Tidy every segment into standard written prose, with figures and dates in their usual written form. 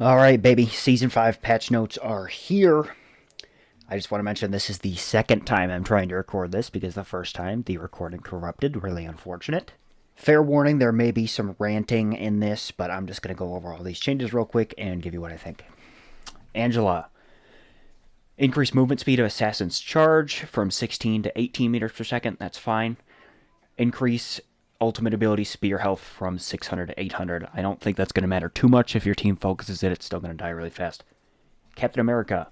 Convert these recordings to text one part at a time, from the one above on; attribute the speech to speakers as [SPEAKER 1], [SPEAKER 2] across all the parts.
[SPEAKER 1] Alright, baby. Season 5 patch notes are here. I just want to mention this is the second time I'm trying to record this because the first time the recording corrupted. Really unfortunate. Fair warning, there may be some ranting in this, but I'm just going to go over all these changes real quick and give you what I think. Angela. Increase movement speed of Assassin's Charge from 16 to 18 meters per second. That's fine. Increase ultimate ability spear health from 600 to 800. I don't think that's going to matter too much. If your team focuses it, it's still going to die really fast. Captain America.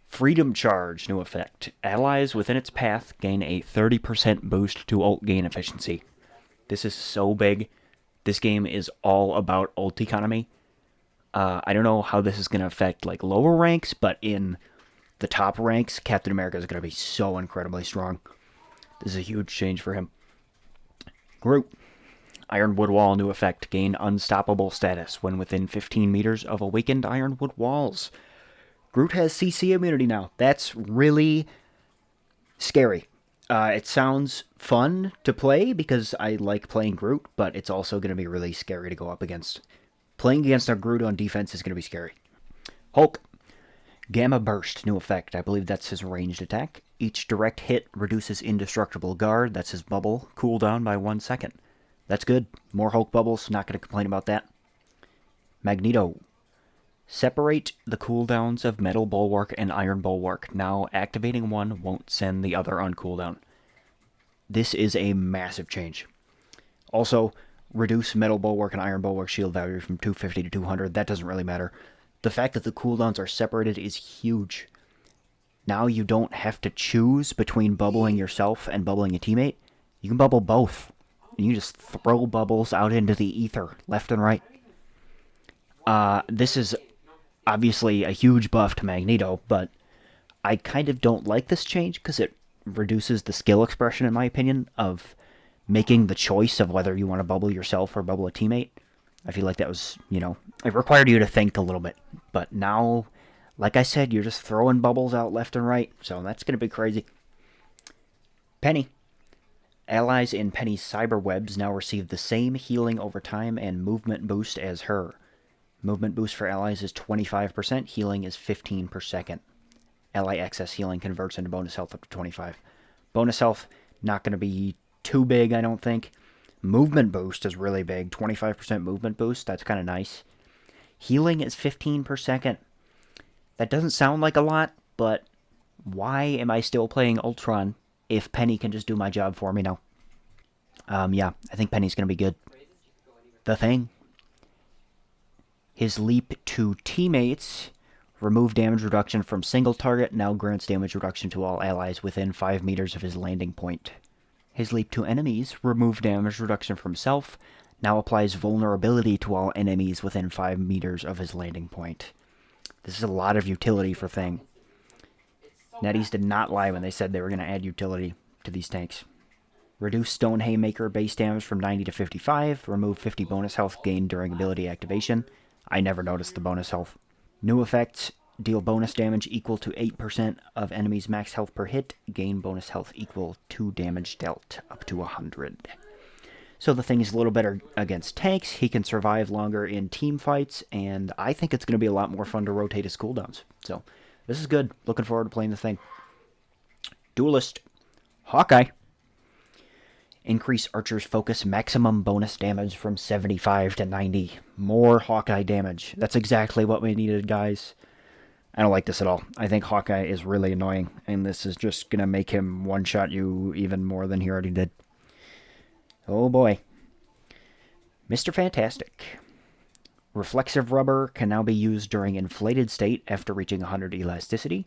[SPEAKER 1] Freedom Charge, new effect. Allies within its path gain a 30% boost to ult gain efficiency. This is so big. This game is all about ult economy. I don't know how this is going to affect like lower ranks, but in the top ranks, Captain America is going to be so incredibly strong. This is a huge change for him. Groot. Ironwood Wall, new effect. Gain unstoppable status when within 15 meters of awakened Ironwood Walls. Groot has CC immunity now. That's really scary. It sounds fun to play because I like playing Groot, but it's also going to be really scary to go up against. Playing against a Groot on defense is going to be scary. Hulk. Gamma Burst, new effect. I believe that's his ranged attack. Each direct hit reduces indestructible guard. That's his bubble. Cooldown by 1 second. That's good. More Hulk bubbles. Not going to complain about that. Magneto. Separate the cooldowns of Metal Bulwark and Iron Bulwark. Now, activating one won't send the other on cooldown. This is a massive change. Also, reduce Metal Bulwark and Iron Bulwark shield value from 250 to 200. That doesn't really matter. The fact that the cooldowns are separated is huge. Now you don't have to choose between bubbling yourself and bubbling a teammate. You can bubble both. And you just throw bubbles out into the ether, left and right. This is obviously a huge buff to Magneto, but I kind of don't like this change because it reduces the skill expression, in my opinion, of making the choice of whether you want to bubble yourself or bubble a teammate. I feel like that was, it required you to think a little bit. But now, like I said, you're just throwing bubbles out left and right, so that's going to be crazy. Penny. Allies in Penny's cyber webs now receive the same healing over time and movement boost as her. Movement boost for allies is 25%, healing is 15 per second. Ally excess healing converts into bonus health up to 25. Bonus health, not going to be too big, I don't think. Movement boost is really big, 25% movement boost, that's kind of nice. Healing is 15 per second. That doesn't sound like a lot, but why am I still playing Ultron if Penny can just do my job for me now? Yeah, I think Penny's going to be good. The Thing. His leap to teammates, remove damage reduction from single target, now grants damage reduction to all allies within 5 meters of his landing point. His leap to enemies, remove damage reduction from self, now applies vulnerability to all enemies within 5 meters of his landing point. This is a lot of utility for Thing. NetEase did not lie when they said they were going to add utility to these tanks. Reduce Stone Haymaker base damage from 90 to 55. Remove 50 bonus health gained during ability activation. I never noticed the bonus health. New effects. Deal bonus damage equal to 8% of enemies' max health per hit. Gain bonus health equal to damage dealt up to 100. So the Thing is a little better against tanks. He can survive longer in team fights. And I think it's going to be a lot more fun to rotate his cooldowns. So this is good. Looking forward to playing the Thing. Duelist. Hawkeye. Increase Archer's focus maximum bonus damage from 75 to 90. More Hawkeye damage. That's exactly what we needed, guys. I don't like this at all. I think Hawkeye is really annoying, and this is just going to make him one-shot you even more than he already did. Oh boy. Mr. Fantastic. Reflexive rubber can now be used during inflated state after reaching 100 elasticity.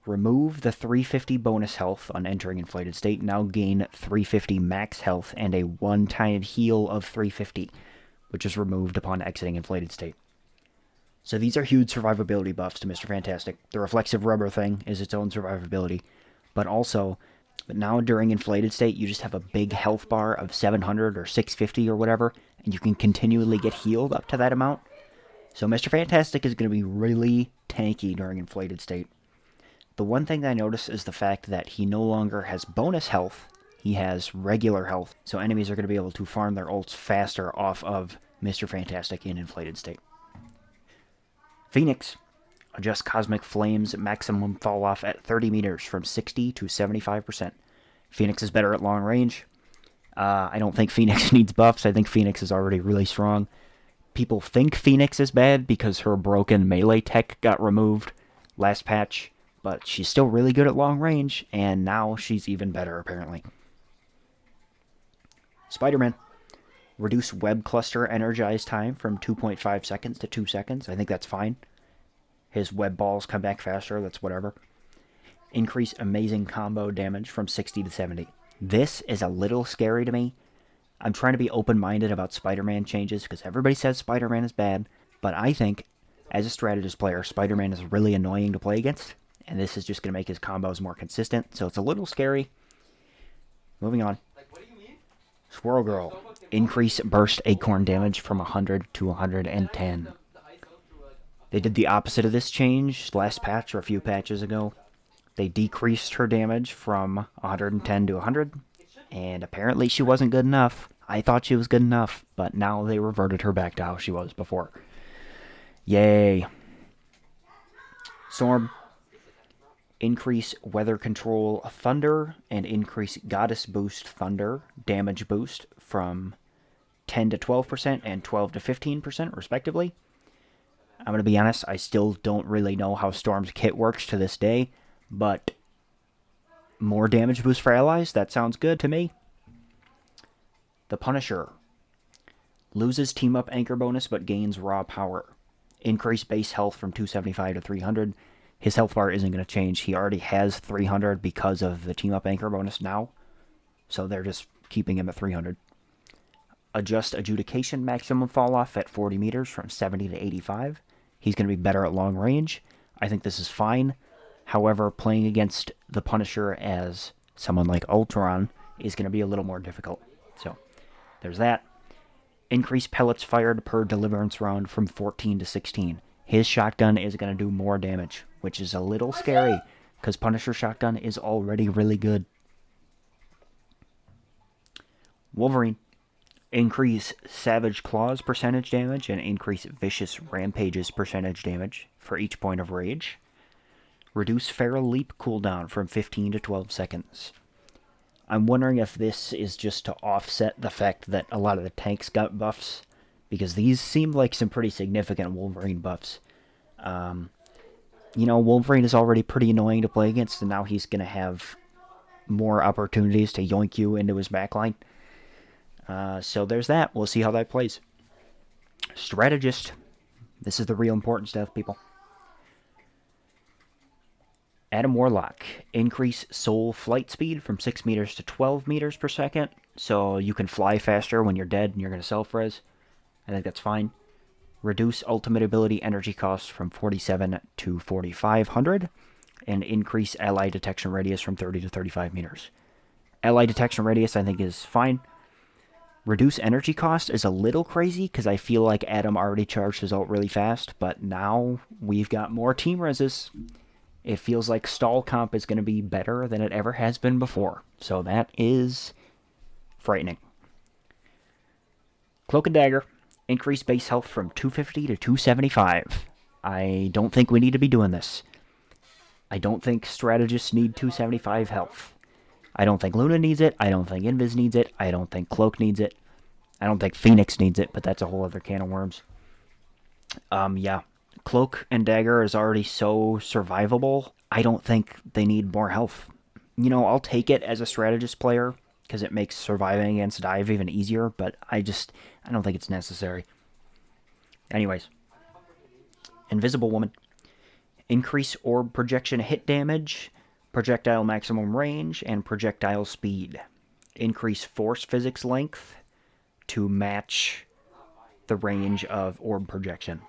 [SPEAKER 1] Remove the 350 bonus health on entering inflated state. Now gain 350 max health and a one-time heal of 350, which is removed upon exiting inflated state. So these are huge survivability buffs to Mr. Fantastic. The reflexive rubber thing is its own survivability. But now during inflated state, you just have a big health bar of 700 or 650 or whatever, and you can continually get healed up to that amount. So Mr. Fantastic is going to be really tanky during inflated state. The one thing that I notice is the fact that he no longer has bonus health, he has regular health, so enemies are going to be able to farm their ults faster off of Mr. Fantastic in inflated state. Phoenix. Adjust Cosmic Flame's maximum fall off at 30 meters from 60 to 75%. Phoenix is better at long range. I don't think Phoenix needs buffs. I think Phoenix is already really strong. People think Phoenix is bad because her broken melee tech got removed last patch, but she's still really good at long range, and now she's even better, apparently. Spider-Man. Reduce web cluster energize time from 2.5 seconds to 2 seconds. I think that's fine. His web balls come back faster, that's whatever. Increase amazing combo damage from 60 to 70. This is a little scary to me. I'm trying to be open-minded about Spider-Man changes because everybody says Spider-Man is bad, but I think, as a strategist player, Spider-Man is really annoying to play against, and this is just going to make his combos more consistent, so it's a little scary. Moving on. Squirrel Girl. Increase burst acorn damage from 100 to 110. They did the opposite of this change last patch or a few patches ago. They decreased her damage from 110 to 100, and apparently she wasn't good enough. I thought she was good enough, but now they reverted her back to how she was before. Yay. Storm. Increase weather control thunder and increase goddess boost thunder damage boost from 10 to 12% and 12 to 15% respectively. I'm going to be honest, I still don't really know how Storm's kit works to this day, but more damage boost for allies, that sounds good to me. The Punisher. Loses team up anchor bonus but gains raw power. Increase base health from 275 to 300. His health bar isn't going to change. He already has 300 because of the team up anchor bonus now, so they're just keeping him at 300. Adjust adjudication maximum fall off at 40 meters from 70 to 85. He's going to be better at long range. I think this is fine. However, playing against the Punisher as someone like Ultron is going to be a little more difficult. So, there's that. Increase pellets fired per deliverance round from 14 to 16. His shotgun is going to do more damage, which is a little scary, because Punisher shotgun is already really good. Wolverine. Increase Savage Claws percentage damage and increase Vicious Rampages percentage damage for each point of rage. Reduce Feral Leap cooldown from 15 to 12 seconds. I'm wondering if this is just to offset the fact that a lot of the tanks got buffs, because these seem like some pretty significant Wolverine buffs. You know, Wolverine is already pretty annoying to play against, and now he's going to have more opportunities to yoink you into his backline. So there's that. We'll see how that plays. Strategist. This is the real important stuff, people. Adam Warlock. Increase soul flight speed from 6 meters to 12 meters per second, so you can fly faster when you're dead and you're going to self-res. I think that's fine. Reduce ultimate ability energy cost from 47 to 4,500, and increase ally detection radius from 30 to 35 meters. Ally detection radius, I think, is fine. Reduce energy cost is a little crazy, because I feel like Adam already charged his ult really fast, but now we've got more team reses. It feels like stall comp is going to be better than it ever has been before, so that is frightening. Cloak and Dagger. Increase base health from 250 to 275. I don't think we need to be doing this. I don't think strategists need 275 health. I don't think Luna needs it. I don't think Invis needs it. I don't think Cloak needs it. I don't think Phoenix needs it, but that's a whole other can of worms. Yeah. Cloak and Dagger is already so survivable. I don't think they need more health. You know, I'll take it as a strategist player, because it makes surviving against dive even easier, but I don't think it's necessary. Anyways. Invisible Woman. Increase orb projection hit damage, projectile maximum range, and projectile speed. Increase force physics length to match the range of orb projection.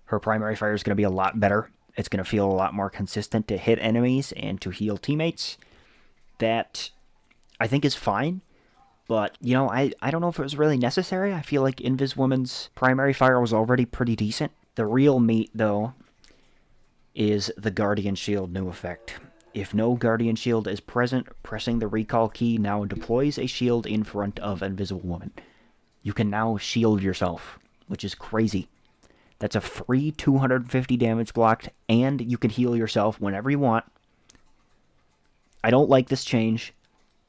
[SPEAKER 1] Her primary fire is going to be a lot better. It's going to feel a lot more consistent to hit enemies and to heal teammates. That, I think, is fine. But, you know, I don't know if it was really necessary. I feel like Invis Woman's primary fire was already pretty decent. The real meat, though, is the Guardian Shield new effect. If no Guardian Shield is present, pressing the recall key now deploys a shield in front of Invisible Woman. You can now shield yourself, which is crazy. That's a free 250 damage blocked, and you can heal yourself whenever you want. I don't like this change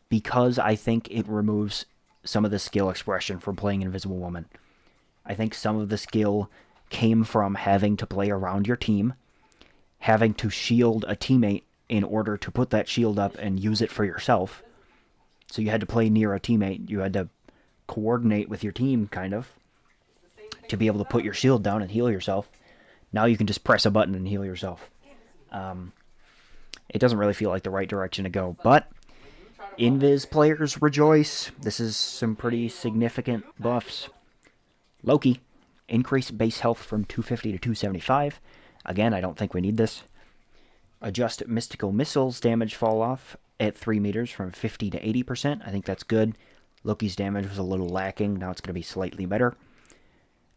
[SPEAKER 1] because I think it removes some of the skill expression from playing Invisible Woman. I think some of the skill came from having to play around your team, having to shield a teammate in order to put that shield up and use it for yourself. So you had to play near a teammate. You had to coordinate with your team, kind of, to be able to put your shield down and heal yourself. Now you can just press a button and heal yourself. It doesn't really feel like the right direction to go, but Invis players rejoice. This is some pretty significant buffs. Loki, increase base health from 250 to 275. Again, I don't think we need this. Adjust mystical missiles damage fall off at 3 meters from 50 to 80%. I think that's good. Loki's damage was a little lacking. Now it's going to be slightly better.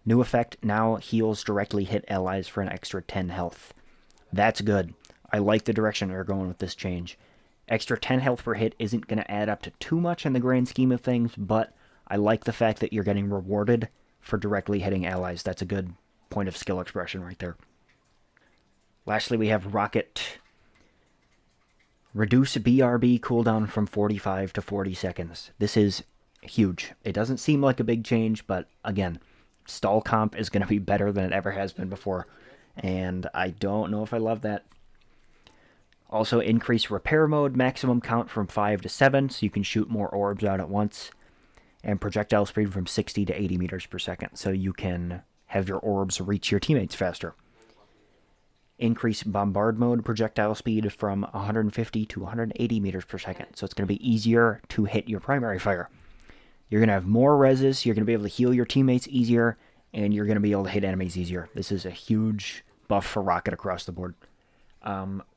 [SPEAKER 1] New effect, now heals directly hit allies for an extra 10 health. That's good. I like the direction they're going with this change. Extra 10 health per hit isn't going to add up to too much in the grand scheme of things, but I like the fact that you're getting rewarded for directly hitting allies. That's a good point of skill expression right there. Lastly, we have Rocket. Reduce BRB cooldown from 45 to 40 seconds. This is huge. It doesn't seem like a big change, but again, stall comp is going to be better than it ever has been before, and I don't know if I love that. Also, increase repair mode maximum count from 5 to 7, so you can shoot more orbs out at once. And projectile speed from 60 to 80 meters per second, so you can have your orbs reach your teammates faster. Increase bombard mode projectile speed from 150 to 180 meters per second, so it's going to be easier to hit your primary fire. You're going to have more reses, you're going to be able to heal your teammates easier, and you're going to be able to hit enemies easier. This is a huge buff for Rocket across the board.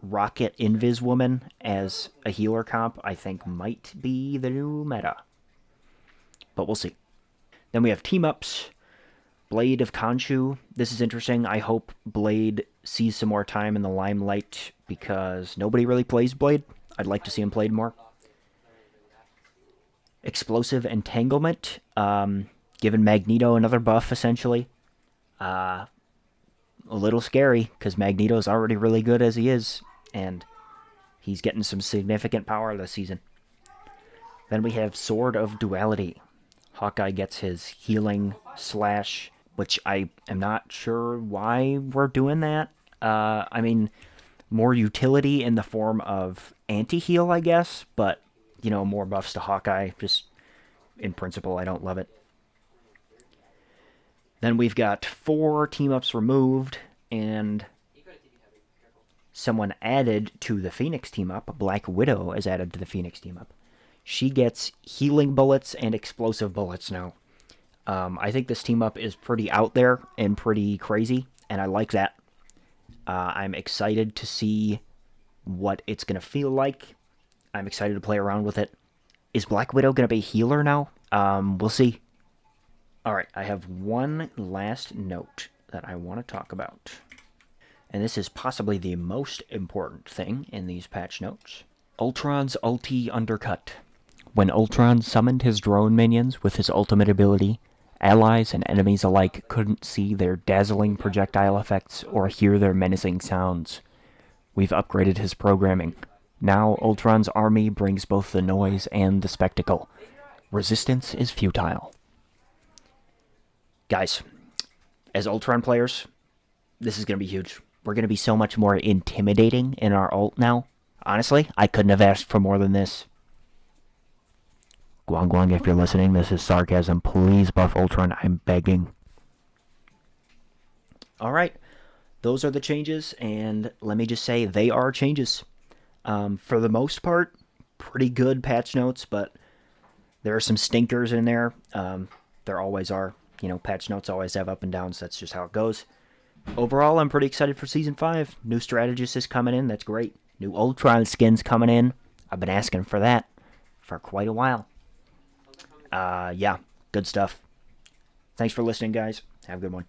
[SPEAKER 1] Rocket Invis Woman as a healer comp, I think, might be the new meta. But we'll see. Then we have team-ups. Blade of Khonshu. This is interesting. I hope Blade sees some more time in the limelight because nobody really plays Blade. I'd like to see him played more. Explosive Entanglement. Giving Magneto another buff, essentially. A little scary because Magneto's already really good as he is, and he's getting some significant power this season. Then we have Sword of Duality. Hawkeye gets his healing slash, which I am not sure why we're doing that. I mean, more utility in the form of anti-heal, I guess, but, you know, more buffs to Hawkeye. Just, in principle, I don't love it. Then we've got 4 team-ups removed, and someone added to the Phoenix team-up. Black Widow is added to the Phoenix team-up. She gets healing bullets and explosive bullets now. I think this team-up is pretty out there and pretty crazy, and I like that. I'm excited to see what it's going to feel like. I'm excited to play around with it. Is Black Widow going to be a healer now? We'll see. Alright, I have one last note that I want to talk about. And this is possibly the most important thing in these patch notes. Ultron's ulti undercut. When Ultron summoned his drone minions with his ultimate ability, allies and enemies alike couldn't see their dazzling projectile effects or hear their menacing sounds. We've upgraded his programming. Now Ultron's army brings both the noise and the spectacle. Resistance is futile. Guys, as Ultron players, this is going to be huge. We're going to be so much more intimidating in our ult now. Honestly, I couldn't have asked for more than this. Guang Guang, if you're listening, this is sarcasm. Please buff Ultron. I'm begging. Alright, those are the changes, and let me just say, they are changes. For the most part, pretty good patch notes, but there are some stinkers in there. There always are. You know, patch notes always have up and downs. That's just how it goes. Overall, I'm pretty excited for Season 5. New Strategist is coming in. That's great. New Ultron skins coming in. I've been asking for that for quite a while. Yeah, good stuff. Thanks for listening, guys. Have a good one.